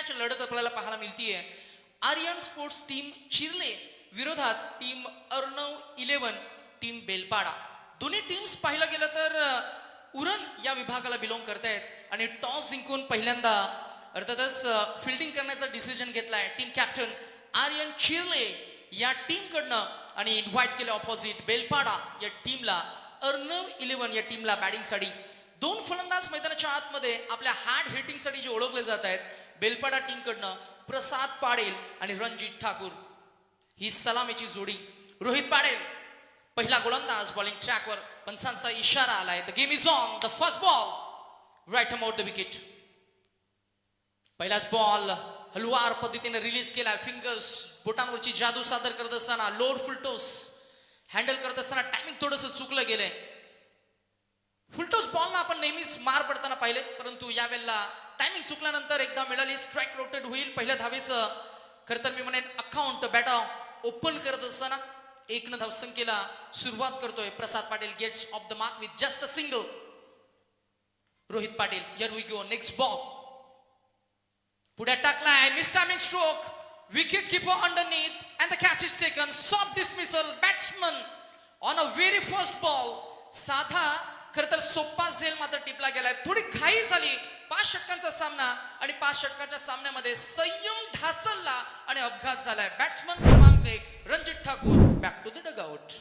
Match लढत आपल्याला पाहायला मिळतीये. आर्यन स्पोर्ट्स टीम चिर्ले विरोधात टीम अर्णव 11 टीम बेलपाडा. दोन्ही टीम्स पाहिलं गेलं तर उरण या विभागाला बिलॉंग करतायत आणि टॉस जिंकून पहिल्यांदा अर्थातच फिल्डिंग करण्याचा डिसिजन घेतलाय टीम कॅप्टन आर्यन चिर्ले या टीम कडनं आणि इन्व्हाइट केले ऑपोजिट बेलपाडा या टीमला, अर्णव 11 या टीमला बॅटिंगसाठी. दोन फलंदाज मैदानाच्या आतमध्ये आपल्या हार्ड हिटिंग साठी जे ओळखले जात आहेत बेलपाडा टीम कडनं प्रसाद पाडेल आणि रणजित ठाकूर ही सलामीची जोडी. रोहित पाडेल पहिला गोलंदाज बॉलिंग ट्रॅकवर, पंचांचा इशारा आलाय. The game is on. The first ball right about the wicket. पहिलाच बॉल हलवार पद्धतीने रिलीज केला. फिंगर्स बोटांवरची जादू सादर करत असताना लोअर फुलटोस हँडल करत असताना टायमिंग थोडंसं चुकलं गेलंय. फुलटोस बॉलना आपण नेहमीच मार पडताना पाहिले, परंतु यावेळेला टायमिंग चुकल्यानंतर एकदा मिळाली स्ट्राईक रोटेट होईल. पहिल्या धावेचं खरं तर मी म्हणेन अकाउंट बॅट ओपन करत असताना 1 धावसंख्येला सुरुवात करतोय Prasad Patil. Gets off the mark with just a single. Rohit Patil here we go. Next ball पुढे टाकलाय. Mistiming stroke. Wicket keeper underneath and the catch is taken. Soft dismissal. Batsman on a very first ball. साधा खरं तर सोप्पा झेल मात्र टिपला गेलाय. थोडी घाई झाली. 5 षटकांचा सामना आणि 5 षटकांच्या सामन्यामध्ये संयम ढासळला आणि अपघात झालाय. बॅट्समन क्रमांक 1 Ranjit Thakur back to the dugout.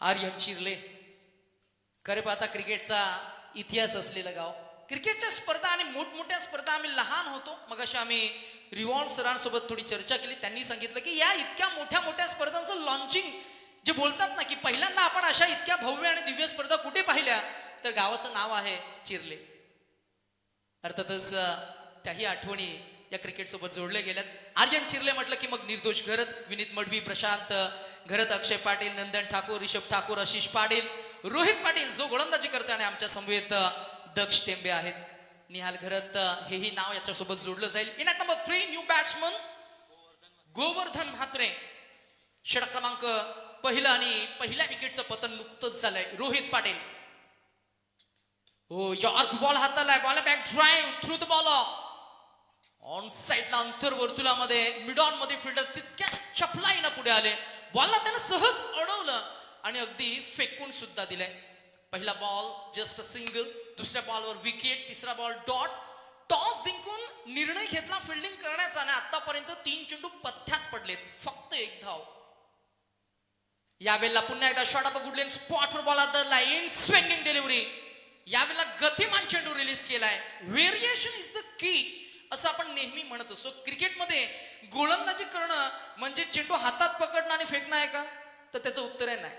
Aryan Chirle खरे पाहता क्रिकेटचा इतिहास असलेलं गाव. क्रिकेटच्या स्पर्धा आणि मोठमोठ्या स्पर्धा आम्ही लहान होतो मग अशा आम्ही रिवॉल्ड सरांसोबत थोडी चर्चा केली. त्यांनी सांगितलं की या इतक्या मोठ्या मोठ्या स्पर्धांचं लॉन्चिंग जे बोलतात ना की पहिल्यांदा आपण अशा इतक्या भव्य आणि दिव्य स्पर्धा कुठे पाहिल्या तर गावाचं नाव आहे चिर्ले. अर्थातच त्याही आठवणी या क्रिकेट सोबत जोडले गेल्यात. आर्यन चिर्ले म्हटलं की मग निर्दोष घरत, विनीत मडवी, प्रशांत घरत, अक्षय पाटील, नंदन ठाकूर, ऋषभ ठाकूर, आशिष पाटील, रोहित पाटील जो गोलंदाजी करते आणि आमच्या समवेत दक्ष टेंबे आहेत. निहाल घरत हेही नाव याच्यासोबत जोडलं जाईल. In at number 3 new batsman Govardhan Mhatre. षटक क्रमांक पहिला आणि पहिल्या विकेटचं पतन नुकतंच झालंय. रोहित पाटील हो यॉर्क बॉल हाताला. Ball back drive through the ball on साइडला अंतर वर्तुळामध्ये मिड ऑन मध्ये फिल्डर तितक्याच चपलाईनं पुढे आले. बॉलला त्यानं सहज अडवलं आणि अगदी फेकून सुद्धा दिलंय. पहिला बॉल जस्ट अ सिंगल, दुसऱ्या बॉलवर विकेट, तिसरा बॉल डॉट. टॉस जिंकून निर्णय घेतला फिल्डिंग करण्याचा आणि आतापर्यंत 3 चेंडू पथ्यात पडलेत, फक्त 1 धाव. यावेळेला पुन्हा एकदा शॉट ऑफ गुडलेन स्पॉटवर बॉल आदरला. In swinging delivery. यावेळेला गतिमान चेंडू रिलीज केलाय. व्हेरिएशन इज द की असं आपण नेहमी म्हणत असतो. क्रिकेटमध्ये गोलंदाजी करणं म्हणजे चेंडू हातात पकडणं आणि फेकणं आहे का? तर त्याचं उत्तर आहे नाही.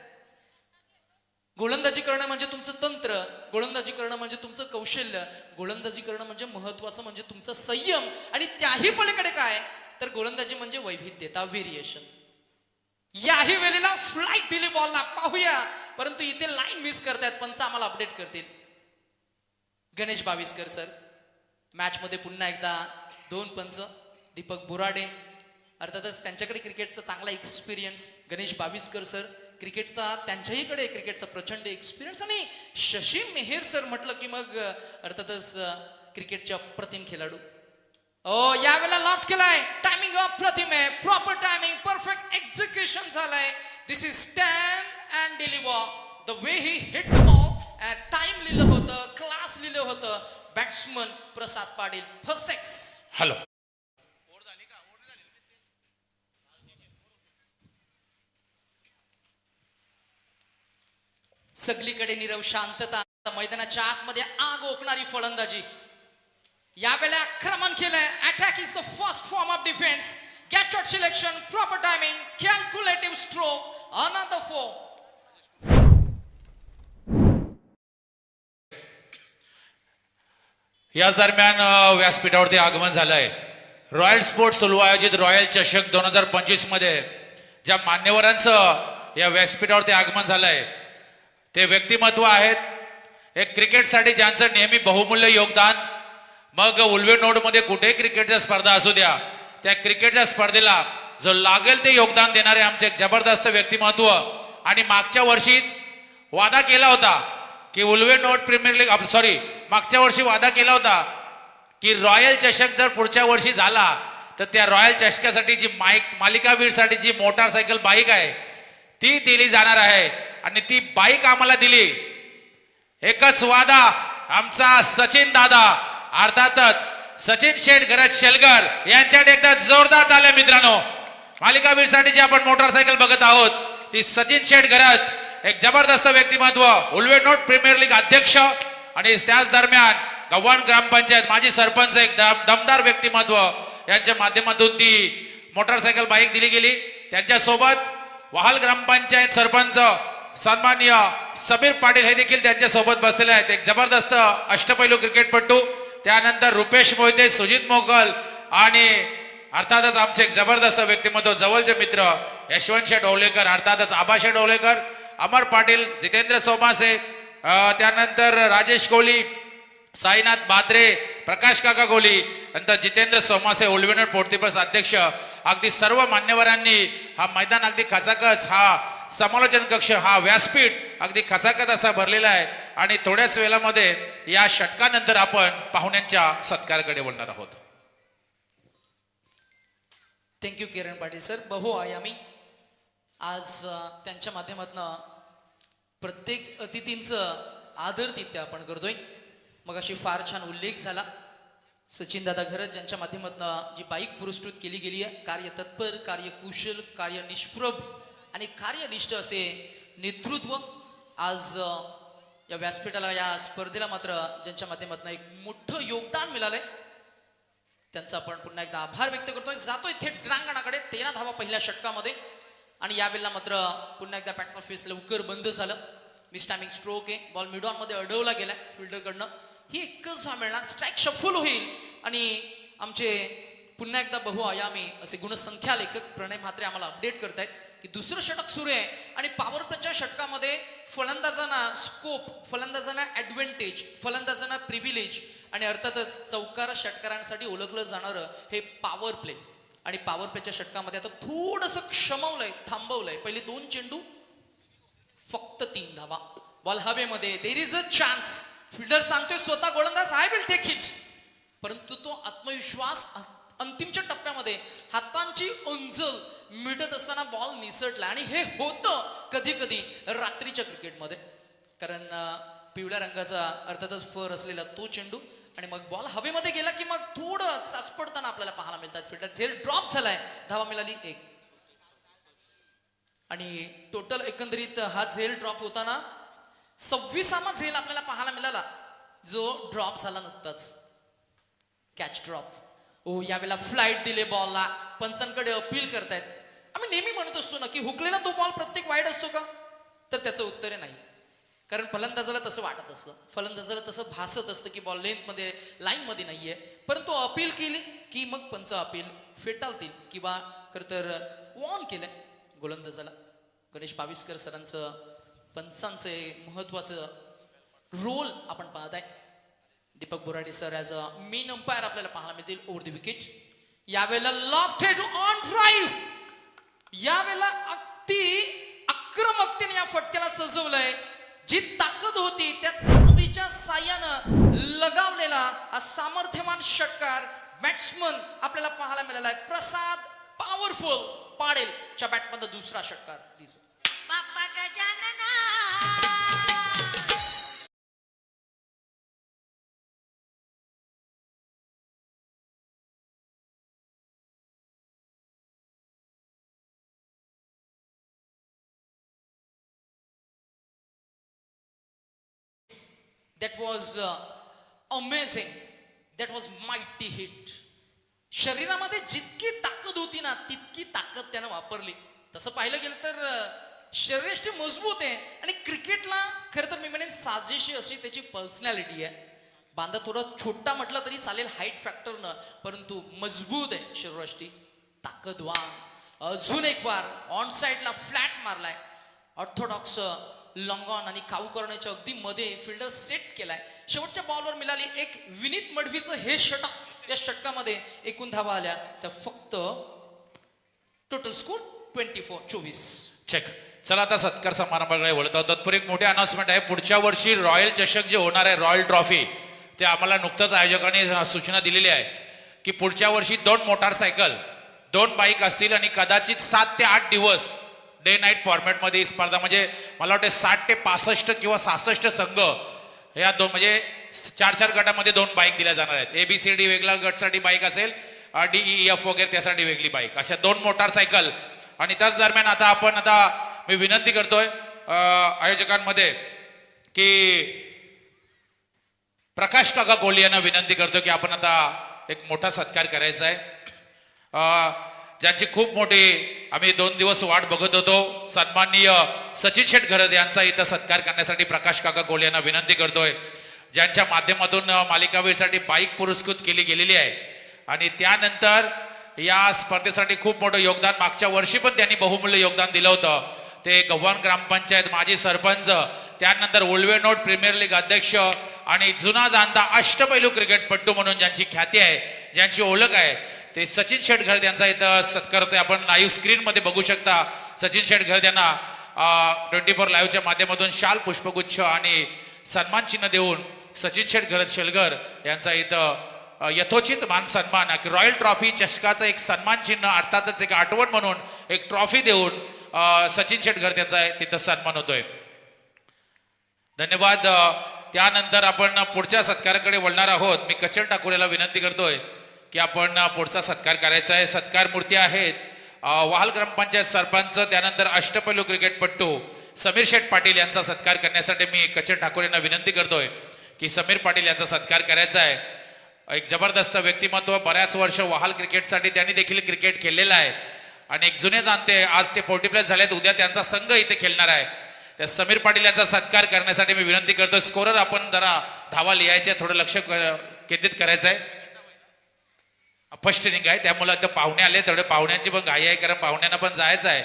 गोलंदाजी करणं म्हणजे तुमचं तंत्र, गोलंदाजी करणं म्हणजे तुमचं कौशल्य, गोलंदाजी करणं म्हणजे महत्वाचं म्हणजे तुमचं संयम आणि त्याही पलीकडे काय तर गोलंदाजी म्हणजे वैविध्यता, व्हेरिएशन. याही वेळेला फ्लाईट दिली बॉलला पाहूया, परंतु इथे लाईन मिस करतायत. पंच आम्हाला अपडेट करतील. गणेश बाविस्कर सर मॅच मध्ये पुन्हा एकदा 2 पंच. दीपक बोराडे अर्थातच त्यांच्याकडे क्रिकेटचा चांगला एक्सपिरियन्स. गणेश बाविस्कर सर क्रिकेटचा त्यांच्याहीकडे क्रिकेटचा प्रचंड एक्सपिरियन्स. आणि शशी मेहेर सर म्हटलं की मग अर्थातच क्रिकेटचे अप्रतिम खेळाडू. ओ यावेळेला लॉफ्ट केलाय. टायमिंग अप्रतिम आहे. प्रॉपर टायमिंग, परफेक्ट एक्झिक्युशन झालंय. This is stamp and deliver. The way he hit the ball time लिहिलं होतं, क्लास लिहिलं होतं. Batsman Prasad Patil first 6. Hello सगळीकडे नीरव शांतता. मैदानाच्या आतमध्ये आग ओकणारी फलंदाजी. यावेळेला आक्रमण केलंय. Attack is the first form of defence. Gap shot selection, proper timing, calculative stroke, another 4. याच दरम्यान व्यासपीठावरती आगमन झालंय. रॉयल स्पोर्ट्स उलवा आयोजित रॉयल चषक 2025 मध्ये ज्या मान्यवरांचं या व्यासपीठावरती आगमन झालंय ते व्यक्तिमत्व आहेत. एक क्रिकेटसाठी ज्यांचं नेहमी बहुमूल्य योगदान मग उल्वे नोडमध्ये कुठे क्रिकेटच्या स्पर्धा असू द्या, त्या क्रिकेटच्या स्पर्धेला जो लागेल ते योगदान देणारे आमचे एक जबरदस्त व्यक्तिमत्व. आणि मागच्या वर्षी वादा केला होता की उल्वे नोड प्रीमियर लीग मागच्या वर्षी वादा केला होता की रॉयल चषक जर पुढच्या वर्षी झाला तर त्या रॉयल चषकासाठी जी मालिकावीरसाठी जी मोटारसायकल बाईक आहे ती दिली जाणार आहे. आणि ती बाईक आम्हाला दिली. एकच वादा आमचा सचिन दादा, अर्थातच सचिन शेठ गरज शेलगर यांच्याकडे एकदा जोरदार ताल्या मित्रांनो. मालिकावीरसाठी जी आपण मोटारसायकल बघत आहोत ती सचिन शेठ गरज एक जबरदस्त व्यक्तिमत्व, उल्वे नोड प्रीमियर लीग अध्यक्ष आणि त्याच दरम्यान गव्हाण ग्रामपंचायत माजी सरपंच एक दमदार व्यक्तिमत्व यांच्या माध्यमातून ती मोटारसायकल बाईक दिली गेली. त्यांच्यासोबत वहाल ग्रामपंचायत सरपंच सन्माननीय समीर पाटील हे देखील त्यांच्या सोबत बसलेले आहेत. एक जबरदस्त अष्टपैलू क्रिकेटपटू, त्यानंतर रुपेश मोहिते, सुजित मोगल आणि अर्थातच आमचे एक जबरदस्त व्यक्तिमत्व जवळचे मित्र यशवंत शेठ ओवलेकर, अर्थातच आबाशेठ ओवलेकर, अमर पाटील, जितेंद्र सोमासे, त्यानंतर राजेश कोहली, साईनाथ म्हात्रे, प्रकाश काका कोहली, नंतर जितेंद्र सोमासे, उल्वे नोड पोर्टिपर्स अध्यक्ष, अगदी सर्व मान्यवरांनी हा मैदान अगदी खचाखच, हा समालोचन कक्ष, हा व्यासपीठ अगदी खचाखच असा भरलेला आहे. आणि थोड्याच वेळामध्ये या षटकानंतर आपण पाहुण्यांच्या सत्काराकडे वळणार आहोत. Thank you Kiran Patil sir. बहुआयामी आज त्यांच्या माध्यमातून प्रत्येक अतिथींचं आदरातिथ्य आपण करतोय. मग अशी फार छान उल्लेख झाला सचिन दादा घरत ज्यांच्या माध्यमातून जी बाईक पुरस्कृत केली गेली आहे. कार्यतत्पर, कार्यकुशल, कार्यनिष्प्रभ आणि कार्यनिष्ठ असे नेतृत्व आज या व्यासपीठाला, या स्पर्धेला मात्र ज्यांच्या माध्यमातून एक मोठं योगदान मिळालंय त्यांचा आपण पुन्हा एकदा आभार व्यक्त करतोय. जातोय थेट क्रीडांगणाकडे. 13 धावा पहिल्या षटकामध्ये आणि यावेळेला मात्र पुन्हा एकदा बॅटचा फेस लवकर बंद झालं. मिस टायमिंग स्ट्रोक आहे. बॉल मिड ऑन मध्ये अडवला गेलाय फिल्डरकडनं. ही एकच धाव मिळणार. स्ट्राईक शफल होईल आणि आमचे पुन्हा एकदा बहुआयामी असे गुणसंख्या लेखक प्रणय म्हात्रे आम्हाला अपडेट करतायत की दुसरं षटक सुरू आहे आणि पॉवर प्लेच्या षटकामध्ये फलंदाजांना स्कोप, फलंदाजांना ऍडव्हान्टेज, फलंदाजांना प्रिव्हिलेज आणि अर्थातच चौकार षटकारांसाठी ओळखलं जाणारं हे पॉवर प्ले. आणि पॉवर प्लेच्या षटकामध्ये आता थोडंसं क्षमवलंय, थांबवलंय. पहिले 2 चेंडू फक्त 3 धावा. बॉल हवेमध्ये. There is a chance. Fielder सांगतोय स्वतः गोलंदाज आय विल टेक इट. परंतु तो आत्मविश्वास अंतिमच्या टप्प्यामध्ये हातांची अंजल मिटत असताना बॉल निसटला. आणि हे होतं कधी कधी रात्रीच्या क्रिकेटमध्ये, कारण पिवळ्या रंगाचा अर्थातच फर असलेला तो चेंडू आणि मग बॉल हवेमध्ये गेला की मग थोडं चाचपडताना आपल्याला पाहायला मिळतात. फिल्डर झेल ड्रॉप झालाय. धावा मिळाली 1. आणि टोटल एकंदरीत हा झेल ड्रॉप होताना 26वा झेल आपल्याला पाहायला मिळाला जो ड्रॉप झाला नुकताच. Catch drop. ओ यावेळेला फ्लाईट दिले बॉलला. पंचांकडे अपील करतायत. आम्ही नेहमी म्हणत असतो ना की हुकलेला तो बॉल प्रत्येक वाईड असतो का, तर त्याचं उत्तर आहे नाही. कारण फलंदाजाला तसं वाटत असतं, फलंदाजाला तसं भासत असतं की बॉल लेंथमध्ये, लाईनमध्ये नाहीये. परंतु अपील केली की मग पंच अपील फेटाळतील किंवा खरं तर वॉर्न केलंय गोलंदाजाला. गणेश पाविस्कर सरांचं, पंचांचं महत्वाचं रोल आपण पाहत आहे. Deepak Borade sir as a main umpire आपल्याला पाहायला मिळतील ओव्हर द विकेट. यावेळेला लॉफ्टेड ऑन ड्राईव्ह. यावेळेला अगदी आक्रमकतेने या फटक्याला सजवलंय. जी ताकद होती त्या ताकदीच्या साह्यानं लगावलेला हा सामर्थ्यवान षटकार बॅट्समन आपल्याला पाहायला मिळाला आहे. प्रसाद पॉवरफुल पाडेलच्या बॅटमध्ये दुसरा षटकार. बाप्पा Gajanana. That was amazing. That was mighty hit. शरीरामध्ये जितकी ताकद होती ना तितकी ताकद त्यानं वापरली. तसं पाहिलं गेलं तर शरीराची मजबूत आहे आणि क्रिकेटला खरं तर मी म्हणेन साजेशी अशी त्याची पर्सनॅलिटी आहे. बांधा थोडा छोटा म्हटलं तरी चालेल हाईट फॅक्टरनं, परंतु मजबूत आहे शरीराची, ताकदवान. अजून एक बार ऑन साईडला फ्लॅट मारलाय. ऑर्थोडॉक्स लॉंग ऑन आणि काऊ करण्याच्या अगदी मध्ये फिल्डर सेट केलाय. शेवटच्या बॉलवर मिळाली एक विनीत मडवीचं हे षटक. या षटकामध्ये एकूण धावा आल्या तर फक्त टोटल स्कोर 24. चेक. चला आता सत्कार समारंभाकडे वळत आहोत. तत्पूर्वी एक मोठी अनाउन्समेंट आहे. पुढच्या वर्षी रॉयल चषक जे होणार आहे, रॉयल ट्रॉफी, ते आम्हाला नुकतंच आयोजकांनी सूचना दिलेली आहे की पुढच्या वर्षी 2 मोटारसायकल, 2 बाईक असतील आणि कदाचित 7 ते 8 दिवस डे नाईट फॉर्मॅटमध्ये ही स्पर्धा. म्हणजे मला वाटते 60 ते 65 किंवा 66 संघ या दोन, म्हणजे 4 गटामध्ये 2 बाईक दिल्या जाणार आहेत. ABCD वेगळा गटसाठी बाईक असेल, DEF वगैरे त्यासाठी वेगळी बाईक, अशा 2 मोटारसायकल. आणि त्याच दरम्यान आता मी विनंती करतोय आयोजकांमध्ये की प्रकाश काका कोहली यांना विनंती करतो की आपण आता एक मोठा सत्कार करायचा आहे. ज्यांची खूप मोठी आम्ही 2 दिवस वाट बघत होतो, सन्माननीय सचिन शेठ घरत यांचा इथं सत्कार करण्यासाठी प्रकाश काका कोहली यांना विनंती करतोय, ज्यांच्या माध्यमातून मालिकावीरसाठी बाईक पुरस्कृत केली गेलेली आहे. आणि त्यानंतर या स्पर्धेसाठी खूप मोठं योगदान मागच्या वर्षी पण त्यांनी बहुमूल्य योगदान दिलं होतं. ते गव्हाण ग्रामपंचायत माजी सरपंच, त्यानंतर उल्वेनोड प्रीमियर लीग अध्यक्ष आणि जुना जाणता अष्टपैलू क्रिकेटपटू म्हणून ज्यांची ख्याती आहे, ज्यांची ओळख आहे, ते सचिन शेठ घरत यांचा इथं सत्कार होतोय. आपण लाईव्ह स्क्रीन मध्ये बघू शकता. सचिन शेठ घरत यांना 24 लाईव्हच्या माध्यमातून शाल, पुष्पगुच्छ आणि सन्मान चिन्ह देऊन सचिन शेठ घरत शेलगर यांचा इथं यथोचित मान सन्मान, रॉयल ट्रॉफी चषकाचा एक सन्मान चिन्ह, अर्थातच एक आठवण म्हणून एक ट्रॉफी देऊन सचिन शेठ घरत यांचा तिथं सन्मान होतोय. धन्यवाद. त्यानंतर आपण पुढच्या सत्काराकडे वळणार आहोत. मी कचल ठाकूरला विनंती करतोय की आपण पुढचा सत्कार करायचा आहे. सत्कार मूर्ती आहेत वाहल ग्रामपंचायत सरपंच, त्यानंतर अष्टपैलू क्रिकेटपटू समीर शेठ पाटील यांचा सत्कार करण्यासाठी मी कचल ठाकूर यांना विनंती करतोय की समीर पाटील यांचा सत्कार करायचा आहे. एक जबरदस्त व्यक्तिमत्व, बऱ्याच वर्ष वाहल क्रिकेटसाठी त्यांनी देखील क्रिकेट खेळलेलं आहे आणि एक जुने जाणते, आज ते 40 प्लस झालेत, उद्या त्यांचा संघ इथे खेळणार आहे. त्या समीर पाटील यांचा सत्कार करण्यासाठी मी विनंती करतो. स्कोरर आपण जरा धावा लिहायचे, थोडं लक्ष केंद्रित करायचं आहे. फर्स्ट इनिंग आहे त्यामुळे इथं पाहुणे आले, थोडे पाहुण्यांची पण घाई आहे कारण पाहुण्यांना पण जायचं आहे.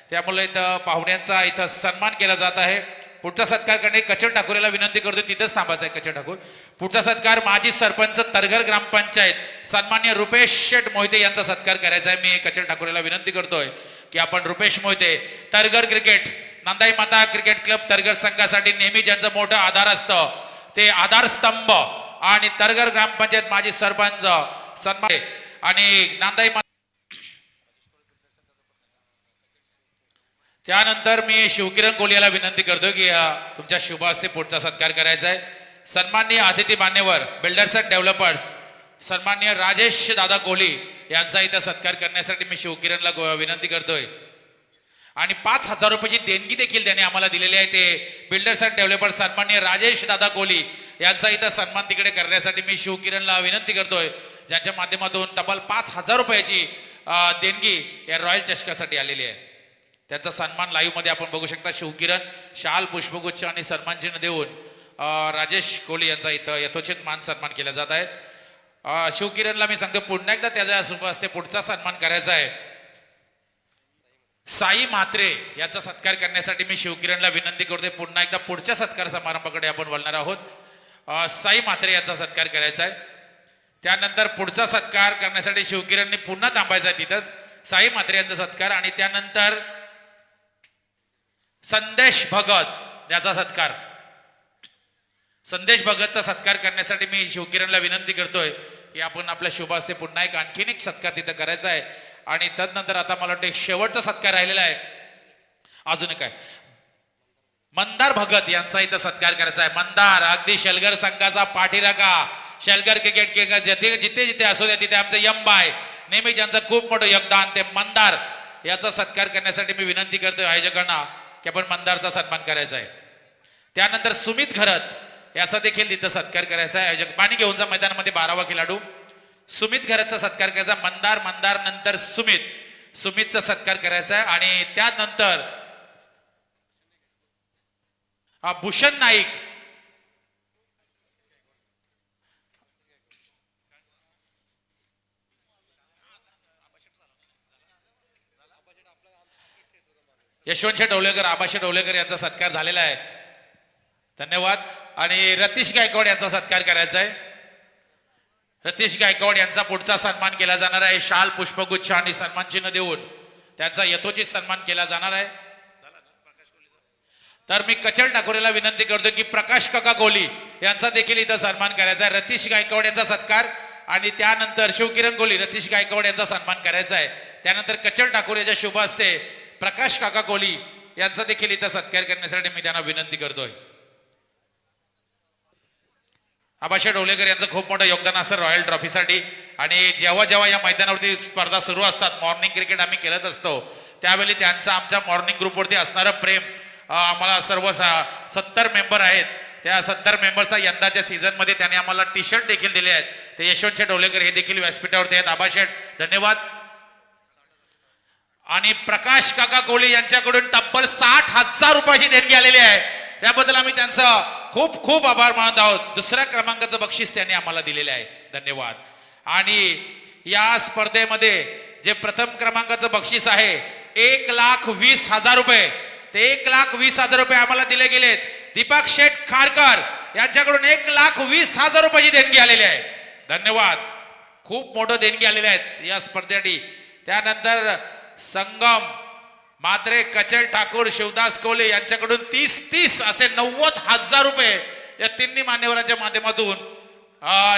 त्यामुळे इथं पाहुण्यांचा इथं सन्मान केला जात आहे. पुढचा सत्कार करणे कचल ठाकूरला विनंती करतो, तिथंच थांबायचं आहे कचल ठाकूर. पुढचा सत्कार माजी सरपंच तरघर ग्रामपंचायत सन्मान्य रुपेश शेठ मोहिते यांचा सत्कार करायचा आहे. मी कचल ठाकूरला विनंती करतोय की आपण रुपेश मोहिते, तरघर क्रिकेट, नांदाई माता क्रिकेट क्लब तरघर संघासाठी नेहमी ज्यांचं मोठं आधार असतं, ते आधारस्तंभ आणि तरघर ग्रामपंचायत माजी सरपंच सन्मान आणि नांदाई. त्यानंतर मी शिवकिरण कोहली याला विनंती करतो की तुमच्या शुभ हस्ते पुढचा सत्कार करायचा आहे. सन्माननीय अतिथी मान्यवर, बिल्डर्स अँड डेव्हलपर्स सन्माननीय राजेश दादा कोहली यांचा इथं सत्कार करण्यासाठी मी शिवकिरणला विनंती करतोय. आणि 5,000 रुपयाची देणगी देखील त्यांनी आम्हाला दिलेली आहे. ते बिल्डर्स अँड डेव्हलपर्स सन्माननीय राजेश दादा कोहली यांचा इथं सन्मान तिकडे करण्यासाठी मी शिवकिरणला विनंती करतोय, ज्यांच्या माध्यमातून तब्बल 5,000 रुपयाची देणगी या रॉयल चषकासाठी आलेली आहे. त्यांचा सन्मान लाईव्ह मध्ये आपण बघू शकता. शिवकिरण शाल, पुष्पगुच्छ आणि सन्मान चिन्ह देऊन राजेश कोहली यांचा इथं यथोचित मान सन्मान केला जात आहे. शिवकिरणला मी सांगतो पुन्हा एकदा त्याच्या शुभ हस्ते पुढचा सन्मान करायचा आहे. साई म्हात्रे याचा सत्कार करण्यासाठी मी शिवकिरणला विनंती करतोय. पुन्हा एकदा पुढच्या सत्कार समारंभाकडे आपण वळणार आहोत. साई म्हात्रे यांचा सत्कार करायचा आहे. त्यानंतर पुढचा सत्कार करण्यासाठी शिवकिरणने पुन्हा थांबायचा आहे तिथंच. साई म्हात्रे यांचा सत्कार आणि त्यानंतर संदेश भगत याचा सत्कार. संदेश भगतचा सत्कार करण्यासाठी मी शिवकिरणला विनंती करतोय की आपण आपल्या शुभ हस्ते पुन्हा एक आणखीन एक सत्कार तिथं करायचा आहे. आणि तदनंतर आता मला वाटतं शेवटचा सत्कार राहिलेला आहे. अजून काय मंदार भगत यांचा इथं सत्कार करायचा आहे. मंदार अगदी शेलगर संघाचा पाठीराखा, शेलगर क्रिकेट जिथे जिथे जिथे असू द्या तिथे आमचं यंबाय नेहमी ज्यांचं खूप मोठं योगदान, ते मंदार याचा सत्कार करण्यासाठी मी विनंती करतोय आयोजकांना की आपण मंदारचा सन्मान करायचा आहे. त्यानंतर सुमित घरत याचा देखील तिथं सत्कार करायचा आहे. आयोजक पाणी घेऊन जा मैदानामध्ये 12वा खेळाडू सुमित घरतचा सत्कार करायचा. मंदार नंतर सुमितचा सत्कार करायचा आहे. आणि त्यानंतर भूषण नाईक यशवंत डवलेकर, आबाशे डवलेकर यांचा सत्कार झालेला आहे. धन्यवाद. आणि रतीश गायकवाड यांचा सत्कार करायचा आहे. रतीश गायकवाड यांचा पुढचा सन्मान केला जाणार आहे. शाल, पुष्पगुच्छ आणि सन्मान चिन्ह देऊन त्यांचा यथोचित सन्मान केला जाणार आहे. तर मी कचल ठाकूरेला विनंती करतो की प्रकाश काका कोहली यांचा देखील इथं सन्मान करायचा आहे. रतीश गायकवाड यांचा सत्कार आणि त्यानंतर शिवकिरण कोहली, रतीश गायकवाड यांचा सन्मान करायचा आहे. त्यानंतर कचल ठाकूर यांच्या शुभ हस्ते प्रकाश काका कोहली यांचा देखील इथं सत्कार करण्यासाठी मी त्यांना विनंती करतोय. आबाशे डोलेकर यांचं खूप मोठं योगदान असतं रॉयल ट्रॉफीसाठी. आणि जेव्हा जेव्हा या मैदानावरती स्पर्धा सुरू असतात, मॉर्निंग क्रिकेट आम्ही खेळत असतो, त्यावेळी त्यांचं आमच्या मॉर्निंग ग्रुपवरती असणारं प्रेम, आम्हाला सर्व 70 मेंबर आहेत, त्या 70 मेंबर्सचा यंदाच्या सीझन मध्ये त्यांनी आम्हाला टी शर्ट देखील दिले आहेत. ते यशवंत डोलेकर हे देखील व्यासपीठावरती आहेत. आबाशेठ धन्यवाद. आणि प्रकाश काका कोहली यांच्याकडून तब्बल 60,000 रुपयाची देणगी आलेली आहे. त्याबद्दल आम्ही त्यांचं खूप खूप आभार मानत आहोत. दुसऱ्या क्रमांकाचं बक्षीस त्यांनी आम्हाला दिलेलं आहे. धन्यवाद. आणि या स्पर्धेमध्ये जे प्रथम क्रमांकाचं बक्षीस आहे 1,20,000 रुपये, ते 1,20,000 रुपये आम्हाला दिले गेलेत. दीपक शेठ खारकर यांच्याकडून 1,20,000 रुपयाची देणगी आलेली आहे. धन्यवाद. खूप मोठं देणगी आलेले आहेत या स्पर्धेसाठी. त्यानंतर संगम मात्रे, कचल ठाकूर, शिवदास कोहली यांच्याकडून 30 असे 90,000 रुपये या तिन्ही मान्यवरांच्या माध्यमातून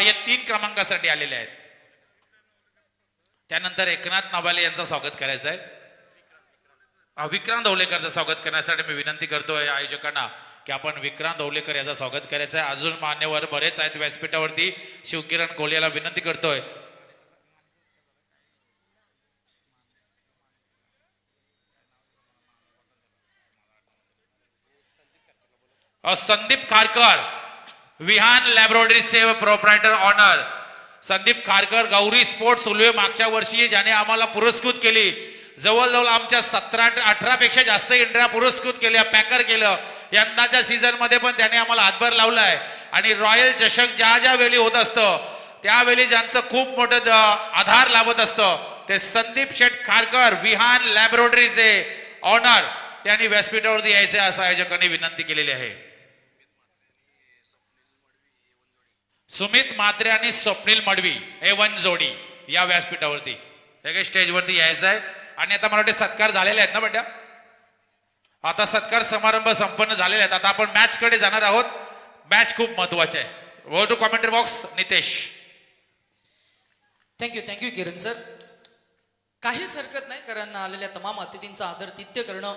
या 3 क्रमांकासाठी आलेले आहेत. त्यानंतर एकनाथ नवाले यांचं स्वागत करायचं आहे. विक्रांत ओलेकरचं स्वागत करण्यासाठी मी विनंती करतोय आयोजकांना की आपण विक्रांत ओलेकर यांचं स्वागत करायचं आहे. अजून मान्यवर बरेच आहेत व्यासपीठावरती. शिवकिरण कोहली याला विनंती करतोय. संदीप खारकर, विहान लॅबोरेटरीचे proprietor honour Sandeep Kharkar, Gauri sports Ulwe, मागच्या वर्षी ज्याने आम्हाला पुरस्कृत केली, जवळजवळ आमच्या 17-18 पेक्षा जास्त इंडिया पुरस्कृत केल्या, पॅकर केलं. यंदाच्या सीझन मध्ये पण त्याने आम्हाला हातभार लावलाय. आणि रॉयल चषक ज्या ज्या वेळी होत असतं त्यावेळी ज्यांचं खूप मोठं आधार लाभत असतं ते संदीप शेठ खारकर, विहान लॅबोरेटरीचे ऑनर, त्यांनी व्यासपीठावरती यायचे असं आयोजकांनी विनंती केलेली आहे. सुमित म्हात्रे आणि स्वप्नील मडवी A1 जोडी या व्यासपीठावरती काही स्टेजवरती यायचं आहे. आणि आता मला वाटते सत्कार झालेले आहेत ना बेटा. आता सत्कार समारंभ संपन्न झालेले आहेत. आता आपण मॅच कडे जाणार आहोत. मॅच खूप महत्वाची आहे. Go to commentary box Nitesh. Thank you Kiran sir. काहीच हरकत नाही, कारण आलेल्या तमाम अतिथींचा आदरातिथ्य करणं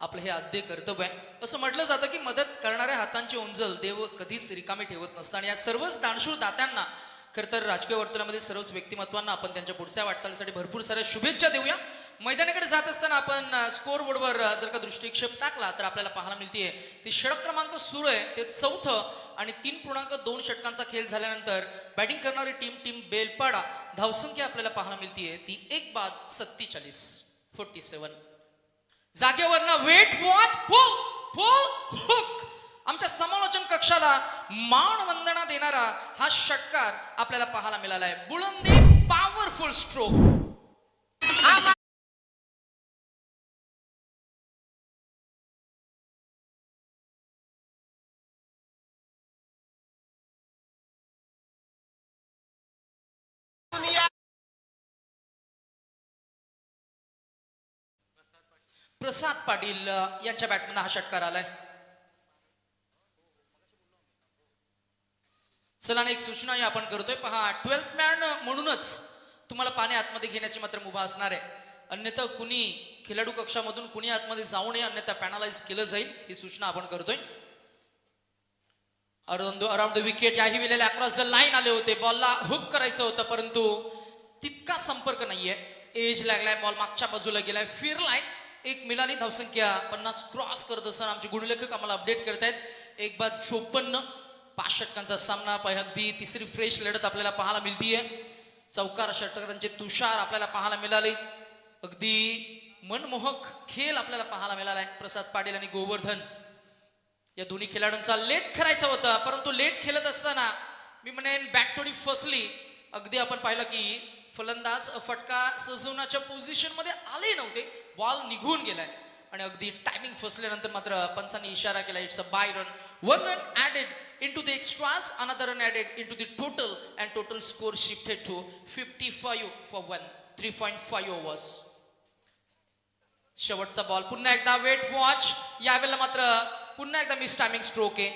आपलं हे आद्य कर्तव्य आहे. असं म्हटलं जातं की मदत करणाऱ्या हातांची उंजल देव कधीच रिकामी ठेवत नसतं. आणि या सर्वच दानशूर दात्यांना, खरं तर राजकीय वर्तुळामध्ये सर्वच व्यक्तिमत्वांना आपण त्यांच्या पुढच्या वाटचालीसाठी भरपूर साऱ्या शुभेच्छा देऊया. मैदानाकडे जात असताना आपण स्कोर बोर्डवर जर का दृष्टिक्षेप टाकला तर आपल्याला पाहायला मिळते ती षटक क्रमांक सुरू आहे, ते 4थं आणि 3.2 षटकांचा खेळ झाल्यानंतर बॅटिंग करणारी टीम बेलपाडा. धावसंख्या आपल्याला पाहायला मिळते ती 1 बाद 47. जागेवरनं वेट वॉच फुल हुक. आमच्या समालोचन कक्षाला मान वंदना देणारा हा षटकार आपल्याला पाहायला मिळाला आहे. बुलंदी पॉवरफुल स्ट्रोक. प्रसाद पाटील यांच्या बॅटमधून हा षटकार आलाय. चला एक सूचना आपण करतोय. पहा, 12th मॅन म्हणूनच तुम्हाला पाणी आतमध्ये घेण्याची मात्र मुभा असणार आहे. अन्यथा कुणी खेळाडू कक्षामधून कुणी आतमध्ये जाऊ नये, अन्यथा पॅनलाइज केलं जाईल, ही सूचना आपण करतोय. अराउंड द विकेट याही वेळेला अक्रॉस द लाईन आले होते. बॉलला हुक करायचं होतं परंतु तितका संपर्क नाहीये. एज लागलाय, बॉल मागच्या बाजूला गेलाय, फिरलाय. 1 मिळाली. धावसंख्या 50 क्रॉस करत असताना आमचे गुणलेखक आम्हाला अपडेट करतायत. 1 बाद 54. 5 षटकांचा सामना. अगदी तिसरी फ्रेश लढत आपल्याला पाहायला मिळतीये. चौकार षटकांचे तुषार आपल्याला पाहायला मिळाले. अगदी मनमोहक खेळ आपल्याला पाहायला मिळालाय. प्रसाद पाटील आणि गोवर्धन या दोन्ही खेळाडूंचा लेट खेळायचा होता, परंतु लेट खेळत असताना मी म्हणेन बॅट थोडी फसली. अगदी आपण पाहिलं की फलंदाज फटका सजवण्याच्या पोझिशन मध्ये आले नव्हते, बॉल निघून गेलाय. आणि अगदी टायमिंग फसल्यानंतर मात्र पंचांनी इशारा केला it's a bye run. 1 run added into the extras, another run added into the total, and total score shifted to 55 for 1. 3.5 overs. शेवटचा बॉल पुन्हा एकदा वेट वॉच. यावेळेला मात्र पुन्हा एकदा मिस टायमिंग स्ट्रोक आहे.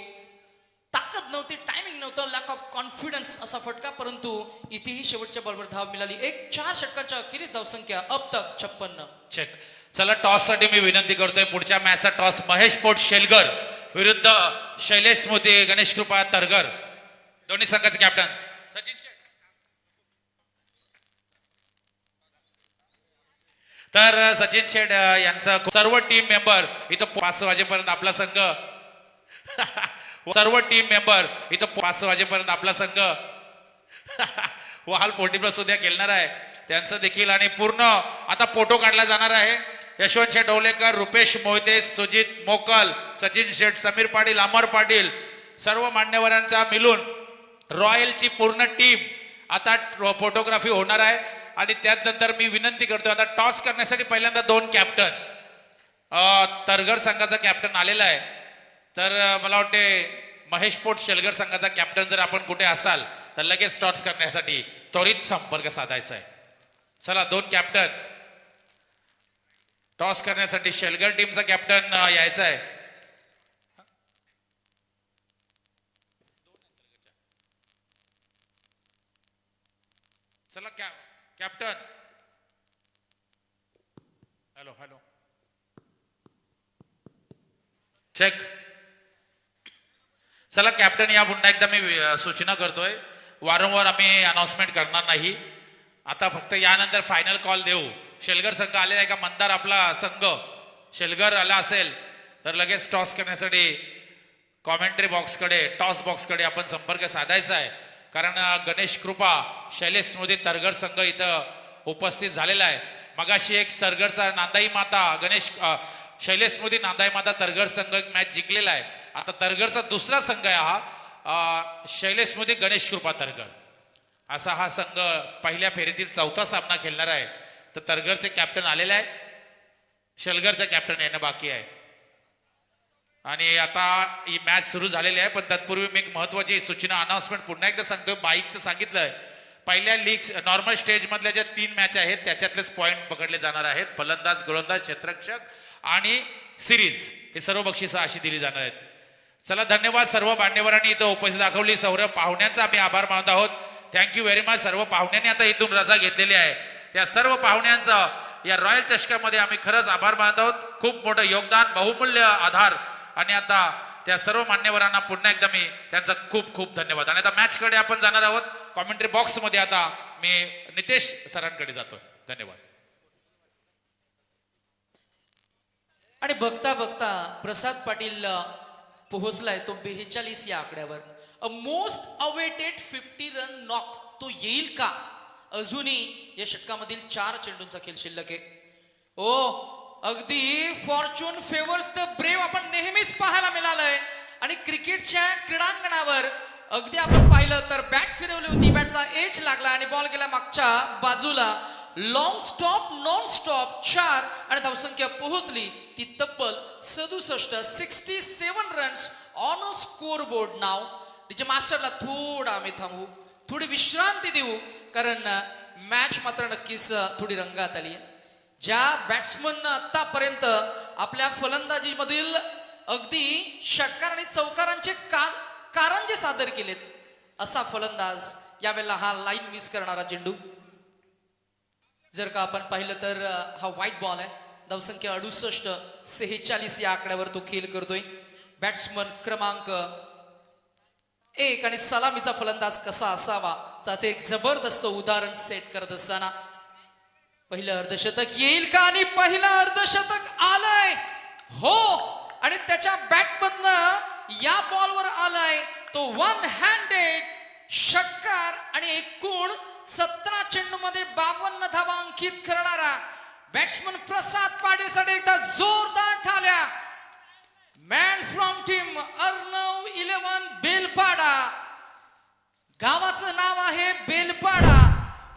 ताकद नव्हती, टायमिंग नव्हतं, लॅक ऑफ कॉन्फिडन्स असा फटका. परंतु इथेही शेवटच्या बॉलवर धाव मिळाली. 4 षटकांच्या अखेरीस धावसंख्या अब तक 56. चेक. चला टॉस साठी मी विनंती करतोय. पुढच्या मॅचचा टॉस महेश पोट शेलगर विरुद्ध शैलेश मोती गणेश कृपा तरगर, दोन्ही संघाचे कॅप्टन सचिन शेठ. तर सचिन शेठ यांचा सर्व टीम मेंबर इथं 5 वाजेपर्यंत आपला संघ सर्व टीम मेंबर इथं 5 वाजेपर्यंत आपला संघ वाल पोटीप्लस सुद्धा खेळणार आहे त्यांचं देखील. आणि पूर्ण आता फोटो काढला जाणार आहे. यशवंत शेठ डोलेकर, रुपेश मोहिते, सुजित मोकल, सचिन शेठ, समीर पाटील, अमर पाटील, सर्व मान्यवरांचा मिळून रॉयलची पूर्ण टीम आता फोटोग्राफी होणार आहे. आणि त्यानंतर मी विनंती करतो आता टॉस करण्यासाठी पहिल्यांदा 2 कॅप्टन, तरगर संघाचा कॅप्टन आलेला आहे. तर मला वाटते महेश पोट शेलगर संघाचा कॅप्टन जर आपण कुठे असाल तर लगेच टॉस करण्यासाठी त्वरित संपर्क साधायचा आहे. चला 2 कॅप्टन टॉस करण्यासाठी. शेलगर टीमचा कॅप्टन यायचा आहे. चला कॅप्टन. Hello hello check. चला कॅप्टन या पुन्हा एकदा मी सूचना करतोय. वारंवार आम्ही अनाउन्समेंट करणार नाही. आता फक्त यानंतर फायनल कॉल देऊ. शेलगर संघ आलेला आहे का? मंदार आपला संघ शेलगर आला असेल तर लगेच टॉस करण्यासाठी कॉमेंट्री बॉक्सकडे, टॉस बॉक्सकडे आपण संपर्क साधायचा आहे. कारण गणेश कृपा शैलेश स्मृती तरगर संघ इथं उपस्थित झालेला आहे. मगाशी एक सरगरचा नांदाई माता शैलेश स्मृती नांदाई माता तरगर संघ एक मॅच जिंकलेला आहे. आता तरगरचा दुसरा संघ आहे हा शैलेश स्मृती गणेश कृपा तरगर असा हा संघ पहिल्या फेरीतील 4था सामना खेळणार आहे. तर तरगरचे कॅप्टन आलेले आहेत, शेलगरचे कॅप्टन येणं बाकी आहे. आणि आता ही मॅच सुरू झालेली आहे. पण तत्पूर्वी मी एक महत्वाची सूचना अनाउन्समेंट पुन्हा एकदा सांगतोय. बाईकचं सांगितलंय पहिल्या लीग नॉर्मल स्टेज मधल्या ज्या 3 मॅच आहेत त्याच्यातलेच पॉइंट पकडले जाणार आहेत. फलंदाज, गोलंदाज, क्षेत्ररक्षक आणि सिरीज हे सर्व बक्षिसं अशी दिली जाणार आहेत. चला धन्यवाद. सर्व मान्यवरांनी इथं उपस्थित दाखवली. सर्व पाहुण्यांचा आम्ही आभार मानत आहोत. Thank you very much. सर्व पाहुण्यांनी आता इथून रजा घेतलेली आहे. त्या सर्व पाहुण्यांचा या रॉयल चषकामध्ये आम्ही खरंच आभार मानत आहोत. खूप मोठं योगदान, बहुमूल्य आधार. आणि आता त्या सर्व मान्यवरांना पुन्हा एकदा मी त्यांचा खूप खूप धन्यवाद. आणि आता मॅच कडे आपण जाणार आहोत. कॉमेंट्री बॉक्स मध्ये आता मी नितेश सरांकडे जातोय. धन्यवाद. आणि बघता बघता प्रसाद पाटील पोहोचलाय तो 42 या आकड्यावर. A most awaited 50 run knock तो येईल का? अजूनही या षटकामधील 4 चेंडूंचा खेळ शिल्लक आहे. अगदी फॉर्च्यून फेवर्स द ब्रेव आपण नेहमीच पाहायला मिळालंय. आणि क्रिकेटच्या क्रीडांगणावर अगदी आपण पाहिलं तर बॅट फिरवली होती, बॅटचा एज लागला आणि बॉल गेला मागच्या बाजूला. लॉंग स्टॉप, नॉन स्टॉप 4 आणि धावसंख्या पोहोचली ती तब्बल 67 runs on a scoreboard. नाव डीजे मास्टरला थोडा आम्ही थांबू, थोडी विश्रांती देऊ, कारण मॅच मात्र नक्कीच थोडी रंगात आली. ज्या बॅट्समन आतापर्यंत आपल्या फलंदाजी मधील अगदी षटकार आणि चौकारांचे कारंजे सादर केलेत असा फलंदाज यावेळेला हा लाईन मिस करणारा चेंडू. जर का आपण पाहिलं तर हा व्हाईट बॉल आहे. धावसंख्या 68-46 या आकड्यावर तो खेळ करतोय. बॅट्समन क्रमांक 1 आणि सलामीचा फलंदाज कसा असावा त्याचे एक जबरदस्त उदाहरण सेट करत असताना पहिलं अर्धशतक येईल का? आणि पहिलं अर्धशतक आलंय. हो, आणि त्याच्या बॅटमधनं या बॉलवर आलाय तो 1 हँडेड षटकार आणि एकूण 17 चेंडू मध्ये 52 धावा अंकित करणारा बॅट्समन प्रसाद पाटीलसाठी एकदा जोरदार टाळ्या. Man from team Arnav 11 Belpada. गावाचं नाव आहे बेलपाडा.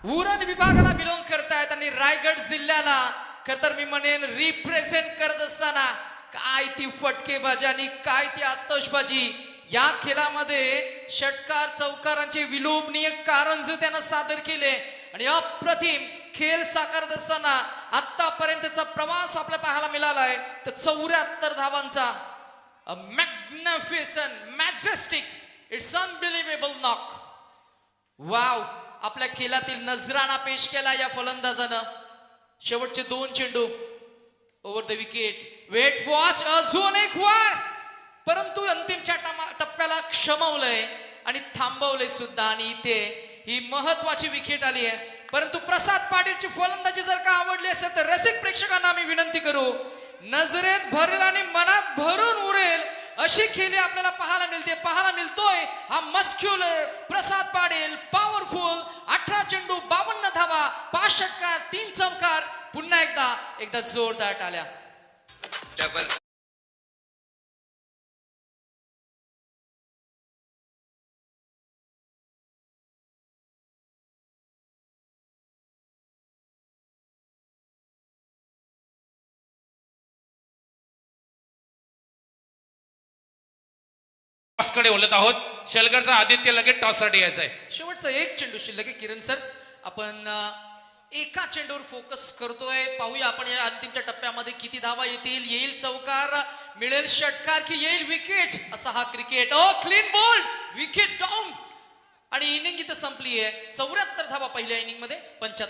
उरण विभागाला बिलॉंग करतायत आणि रायगड जिल्ह्याला खर तर मी म्हणेन रिप्रेझेंट करत असताना काय ती फटकेबाजी आणि काय ती आतषबाजी. या खेळामध्ये षटकार चौकारांचे विलोभनीय कारंजे त्यानं सादर केले आणि अप्रतिम खेळ साकारत असताना आतापर्यंतचा प्रवास आपल्याला पाहायला मिळाला आहे. तर 74 धावांचा magnificent majestic it's unbelievable knock. Wow, आपल्या खेळातील नजराणा पेश केला या फलंदाजानं. शेवटचे 2 चेंडू over the wicket. Wait watch, अजून एक वार, परंतु अंतिमच्या टप्प्याला क्षमवलंय आणि थांबवलंय सुद्धा. आणि इथे ही महत्वाची विकेट आली आहे. परंतु प्रसाद पाटीलची फलंदाजी जर का आवडली असेल तर रसिक प्रेक्षकांना आम्ही विनंती करू, नजरेत भरेल आणि मनात भरून उरेल अशी खेळी आपल्याला पाहायला मिळतोय हा मस्क्युलर प्रसाद पाटील. पॉवरफुल 18 चेंडू 52 धावा, 5 षटकार 3 चौकार. पुन्हा एकदा जोरदार टाळ्या. टॉसकडे बोलत आहोत. शेलकरचा आदित्य लगेच टॉससाठी यायचा आहे. शेवटचा 1 चेंडू शिल्लक आहे. किरण सर, आपण एका चेंडूवर फोकस करतोय. पाहूया आपण या अंतिमच्या टप्प्यामध्ये किती धावा येईल चौकार, मिळेल षटकार की येईल विकेट. असा हा cricket. Clean ball, wicket down आणि इनिंग इथं संपली आहे. 74 धावा पहिल्या इनिंग मध्ये, 75